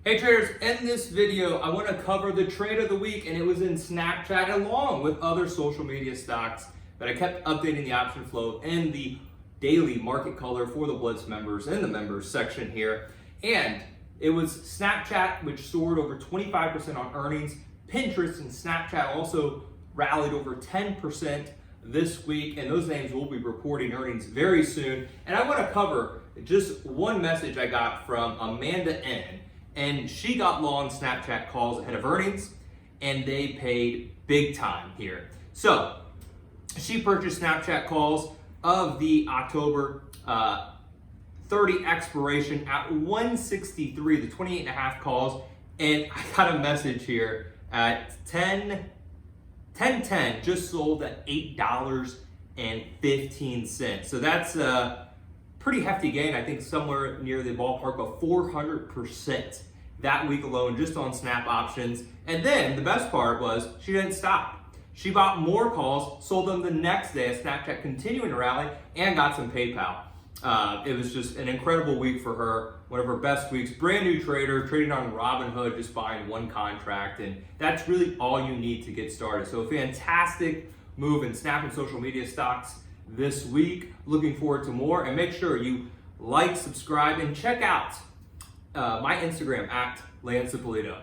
Hey traders, in this video, I want to cover the trade of the week, and it was in Snapchat along with other social media stocks that I kept updating the option flow in the daily market color for the Blitz members in the members section here. And it was Snapchat, which soared over 25% on earnings. Pinterest and Snapchat also rallied over 10% this week, and those names will be reporting earnings very soon. And I want to cover just one message I got from Amanda N. And she got long Snapchat calls ahead of earnings, and they paid big time here. So she purchased Snapchat calls of the October 30 expiration at 163, the 28 and a half calls. And I got a message here at 10:10, just sold at $8.15. So that's a pretty hefty gain. I think somewhere near the ballpark of 400% that week alone, just on Snap options. And then the best part was she didn't stop. She bought more calls, sold them the next day as Snapchat continuing to rally, and got some PayPal. It was just an incredible week for her, one of her best weeks. Brand new trader, trading on Robinhood, just buying one contract, and that's really all you need to get started. So a fantastic move in Snap and social media stocks this week. Looking forward to more, and make sure you like, subscribe, and check out my Instagram at Lance Ippolito.